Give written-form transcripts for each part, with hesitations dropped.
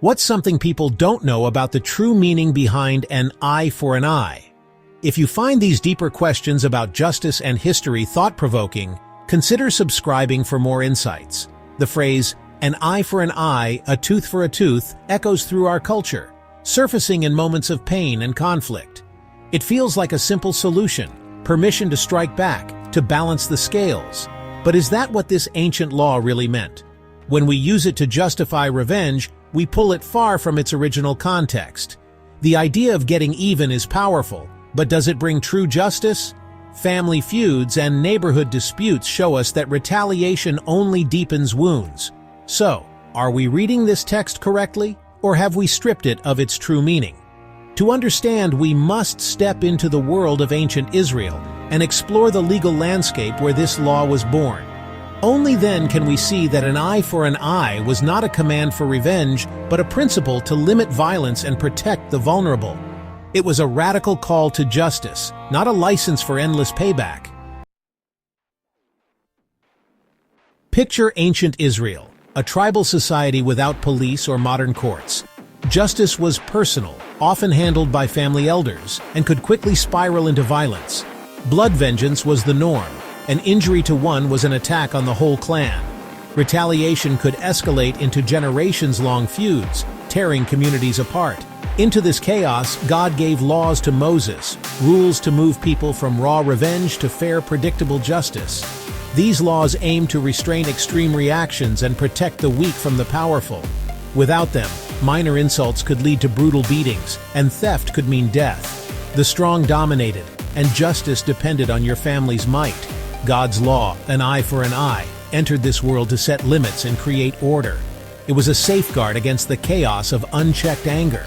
What's something people don't know about the true meaning behind an eye for an eye? If you find these deeper questions about justice and history thought-provoking, consider subscribing for more insights. The phrase, an eye for an eye, a tooth for a tooth, echoes through our culture, surfacing in moments of pain and conflict. It feels like a simple solution, permission to strike back, to balance the scales. But is that what this ancient law really meant? When we use it to justify revenge, we pull it far from its original context. The idea of getting even is powerful, but does it bring true justice? Family feuds and neighborhood disputes show us that retaliation only deepens wounds. So, are we reading this text correctly, or have we stripped it of its true meaning? To understand, we must step into the world of ancient Israel and explore the legal landscape where this law was born. Only then can we see that an eye for an eye was not a command for revenge, but a principle to limit violence and protect the vulnerable. It was a radical call to justice, not a license for endless payback. Picture ancient Israel, a tribal society without police or modern courts. Justice was personal, often handled by family elders, and could quickly spiral into violence. Blood vengeance was the norm. An injury to one was an attack on the whole clan. Retaliation could escalate into generations-long feuds, tearing communities apart. Into this chaos, God gave laws to Moses, rules to move people from raw revenge to fair, predictable justice. These laws aimed to restrain extreme reactions and protect the weak from the powerful. Without them, minor insults could lead to brutal beatings, and theft could mean death. The strong dominated, and justice depended on your family's might. God's law, an eye for an eye, entered this world to set limits and create order. It was a safeguard against the chaos of unchecked anger.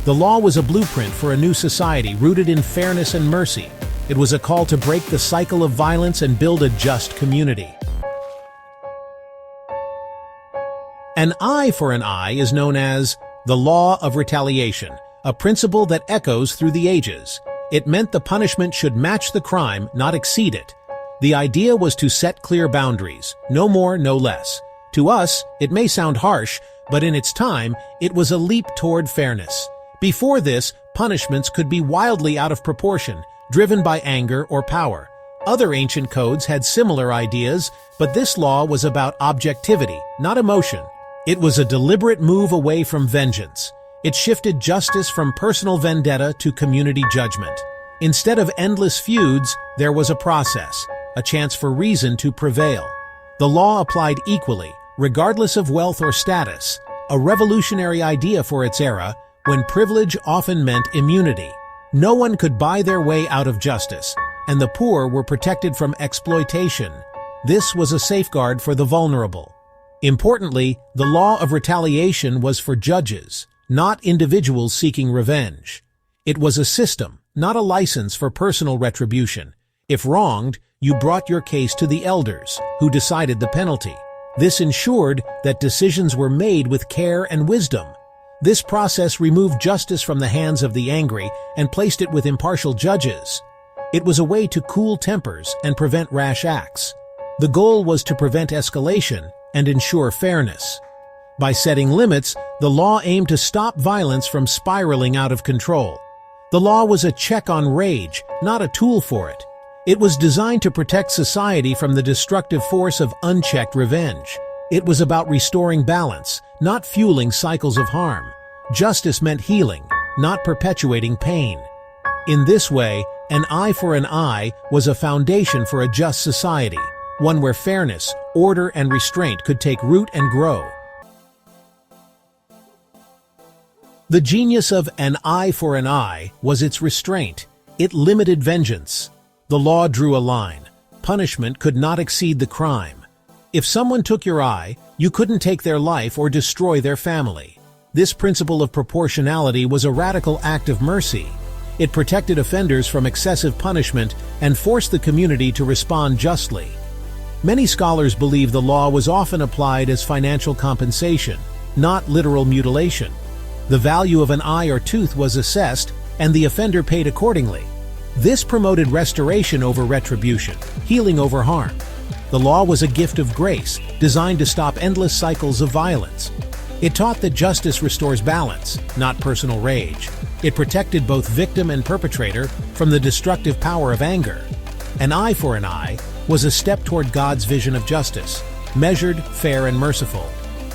The law was a blueprint for a new society rooted in fairness and mercy. It was a call to break the cycle of violence and build a just community. An eye for an eye is known as the Law of Retaliation, a principle that echoes through the ages. It meant the punishment should match the crime, not exceed it. The idea was to set clear boundaries, no more, no less. To us, it may sound harsh, but in its time, it was a leap toward fairness. Before this, punishments could be wildly out of proportion, driven by anger or power. Other ancient codes had similar ideas, but this law was about objectivity, not emotion. It was a deliberate move away from vengeance. It shifted justice from personal vendetta to community judgment. Instead of endless feuds, there was a process, a chance for reason to prevail. The law applied equally, regardless of wealth or status, a revolutionary idea for its era, when privilege often meant immunity. No one could buy their way out of justice, and the poor were protected from exploitation. This was a safeguard for the vulnerable. Importantly, the law of retaliation was for judges, not individuals seeking revenge. It was a system, not a license for personal retribution. If wronged, you brought your case to the elders, who decided the penalty. This ensured that decisions were made with care and wisdom. This process removed justice from the hands of the angry and placed it with impartial judges. It was a way to cool tempers and prevent rash acts. The goal was to prevent escalation and ensure fairness. By setting limits, the law aimed to stop violence from spiraling out of control. The law was a check on rage, not a tool for it. It was designed to protect society from the destructive force of unchecked revenge. It was about restoring balance, not fueling cycles of harm. Justice meant healing, not perpetuating pain. In this way, an eye for an eye was a foundation for a just society, one where fairness, order, and restraint could take root and grow. The genius of an eye for an eye was its restraint. It limited vengeance. The law drew a line. Punishment could not exceed the crime. If someone took your eye, you couldn't take their life or destroy their family. This principle of proportionality was a radical act of mercy. It protected offenders from excessive punishment and forced the community to respond justly. Many scholars believe the law was often applied as financial compensation, not literal mutilation. The value of an eye or tooth was assessed, and the offender paid accordingly. This promoted restoration over retribution, healing over harm. The law was a gift of grace, designed to stop endless cycles of violence. It taught that justice restores balance, not personal rage. It protected both victim and perpetrator from the destructive power of anger. An eye for an eye was a step toward God's vision of justice, measured, fair, and merciful.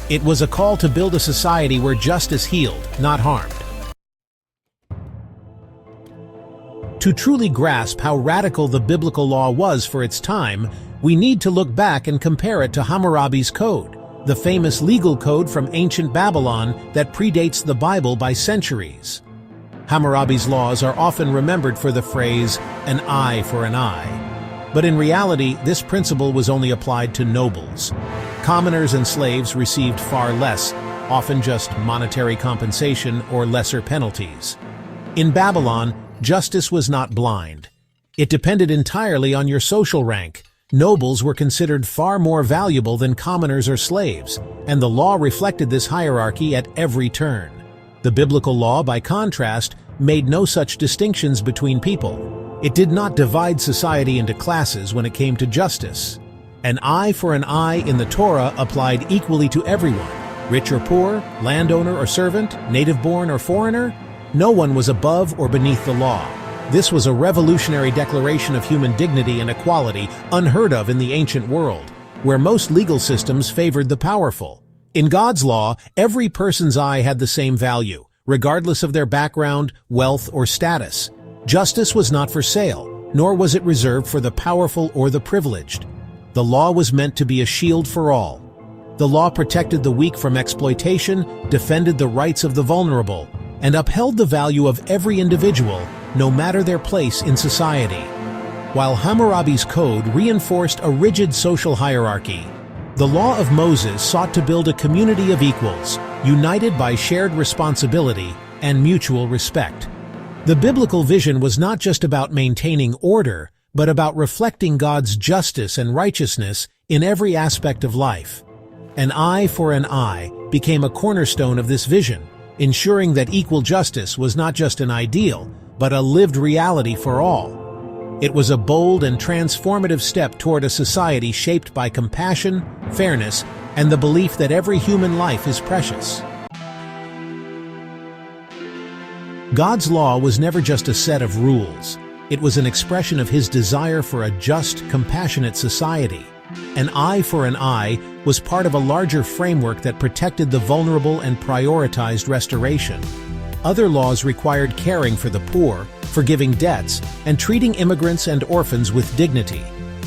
It was a call to build a society where justice healed, not harmed. To truly grasp how radical the biblical law was for its time, we need to look back and compare it to Hammurabi's Code, the famous legal code from ancient Babylon that predates the Bible by centuries. Hammurabi's laws are often remembered for the phrase, "an eye for an eye." But in reality, this principle was only applied to nobles. Commoners and slaves received far less, often just monetary compensation or lesser penalties. In Babylon, justice was not blind. It depended entirely on your social rank. Nobles were considered far more valuable than commoners or slaves, and the law reflected this hierarchy at every turn. The biblical law, by contrast, made no such distinctions between people. It did not divide society into classes when it came to justice. An eye for an eye in the Torah applied equally to everyone, rich or poor, landowner or servant, native-born or foreigner. No one was above or beneath the law. This was a revolutionary declaration of human dignity and equality unheard of in the ancient world, where most legal systems favored the powerful. In God's law, every person's eye had the same value, regardless of their background, wealth, or status. Justice was not for sale, nor was it reserved for the powerful or the privileged. The law was meant to be a shield for all. The law protected the weak from exploitation, defended the rights of the vulnerable, and upheld the value of every individual, no matter their place in society. While Hammurabi's Code reinforced a rigid social hierarchy, the Law of Moses sought to build a community of equals, united by shared responsibility and mutual respect. The biblical vision was not just about maintaining order, but about reflecting God's justice and righteousness in every aspect of life. An eye for an eye became a cornerstone of this vision, ensuring that equal justice was not just an ideal, but a lived reality for all. It was a bold and transformative step toward a society shaped by compassion, fairness, and the belief that every human life is precious. God's law was never just a set of rules. It was an expression of His desire for a just, compassionate society. An eye for an eye was part of a larger framework that protected the vulnerable and prioritized restoration. Other laws required caring for the poor, forgiving debts, and treating immigrants and orphans with dignity.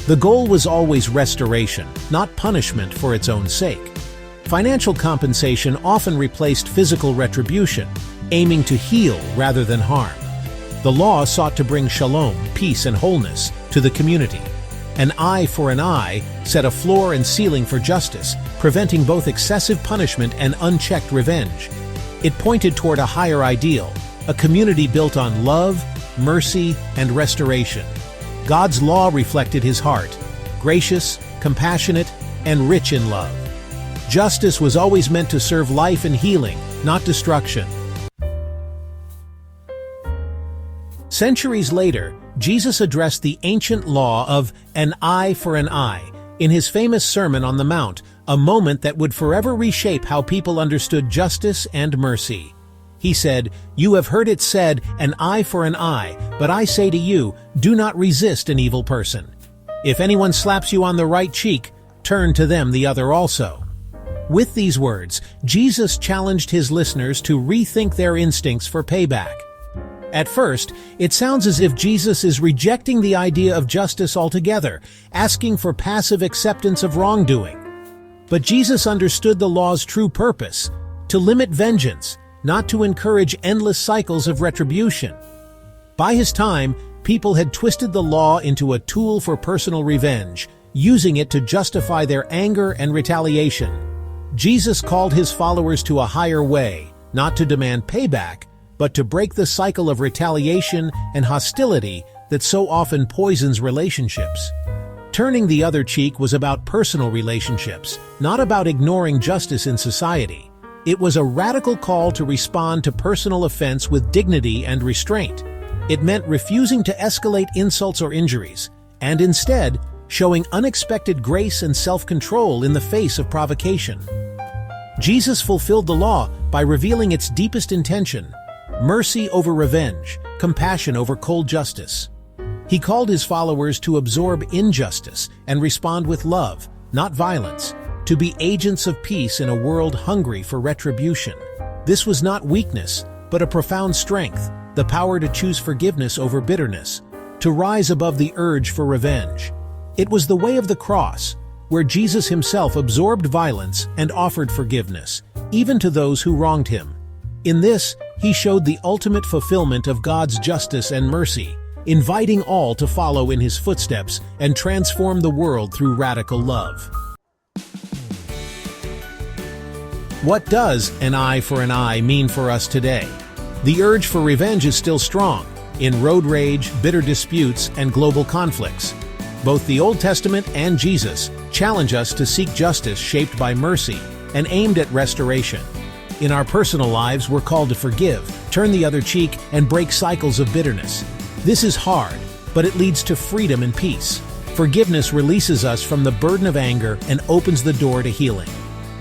The goal was always restoration, not punishment for its own sake. Financial compensation often replaced physical retribution, aiming to heal rather than harm. The law sought to bring shalom, peace, and wholeness to the community. An eye for an eye set a floor and ceiling for justice, preventing both excessive punishment and unchecked revenge. It pointed toward a higher ideal, a community built on love, mercy, and restoration. God's law reflected His heart, gracious, compassionate, and rich in love. Justice was always meant to serve life and healing, not destruction. Centuries later, Jesus addressed the ancient law of an eye for an eye in His famous Sermon on the Mount, a moment that would forever reshape how people understood justice and mercy. He said, "You have heard it said, an eye for an eye, but I say to you, do not resist an evil person. If anyone slaps you on the right cheek, turn to them the other also." With these words, Jesus challenged His listeners to rethink their instincts for payback. At first, it sounds as if Jesus is rejecting the idea of justice altogether, asking for passive acceptance of wrongdoing. But Jesus understood the law's true purpose, to limit vengeance, not to encourage endless cycles of retribution. By His time, people had twisted the law into a tool for personal revenge, using it to justify their anger and retaliation. Jesus called His followers to a higher way, not to demand payback, but to break the cycle of retaliation and hostility that so often poisons relationships. Turning the other cheek was about personal relationships, not about ignoring justice in society. It was a radical call to respond to personal offense with dignity and restraint. It meant refusing to escalate insults or injuries, and instead, showing unexpected grace and self-control in the face of provocation. Jesus fulfilled the law by revealing its deepest intention: mercy over revenge, compassion over cold justice. He called his followers to absorb injustice and respond with love, not violence, to be agents of peace in a world hungry for retribution. This was not weakness, but a profound strength, the power to choose forgiveness over bitterness, to rise above the urge for revenge. It was the way of the cross, where Jesus himself absorbed violence and offered forgiveness, even to those who wronged him. In this, he showed the ultimate fulfillment of God's justice and mercy, inviting all to follow in his footsteps and transform the world through radical love. What does an eye for an eye mean for us today? The urge for revenge is still strong, in road rage, bitter disputes, and global conflicts. Both the Old Testament and Jesus challenge us to seek justice shaped by mercy and aimed at restoration. In our personal lives, we're called to forgive, turn the other cheek, and break cycles of bitterness. This is hard, but it leads to freedom and peace. Forgiveness releases us from the burden of anger and opens the door to healing.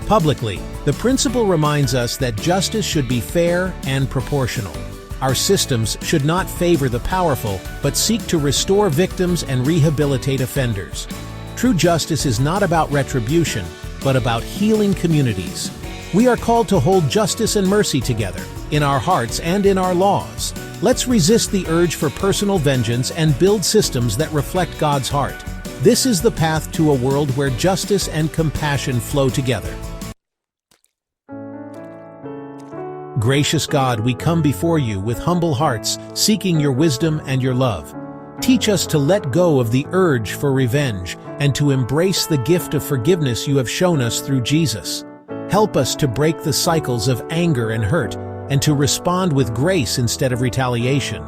Publicly, the principle reminds us that justice should be fair and proportional. Our systems should not favor the powerful, but seek to restore victims and rehabilitate offenders. True justice is not about retribution, but about healing communities. We are called to hold justice and mercy together, in our hearts and in our laws. Let's resist the urge for personal vengeance and build systems that reflect God's heart. This is the path to a world where justice and compassion flow together. Gracious God, we come before you with humble hearts, seeking your wisdom and your love. Teach us to let go of the urge for revenge and to embrace the gift of forgiveness you have shown us through Jesus. Help us to break the cycles of anger and hurt and to respond with grace instead of retaliation.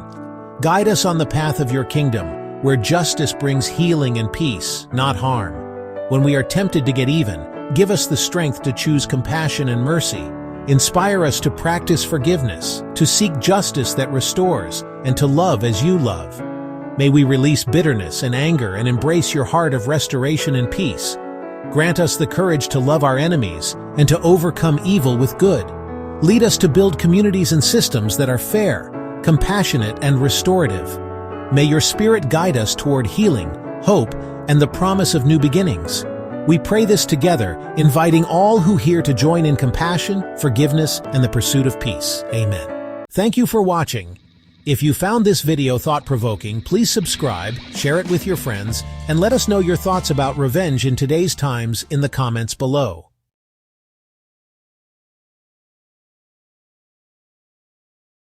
Guide us on the path of your kingdom, where justice brings healing and peace, not harm. When we are tempted to get even, give us the strength to choose compassion and mercy. Inspire us to practice forgiveness, to seek justice that restores, and to love as you love. May we release bitterness and anger and embrace your heart of restoration and peace. Grant us the courage to love our enemies and to overcome evil with good. Lead us to build communities and systems that are fair, compassionate, and restorative. May your Spirit guide us toward healing, hope, and the promise of new beginnings. We pray this together, inviting all who hear to join in compassion, forgiveness, and the pursuit of peace. Amen. Thank you for watching. If you found this video thought-provoking, please subscribe, share it with your friends, and let us know your thoughts about revenge in today's times in the comments below.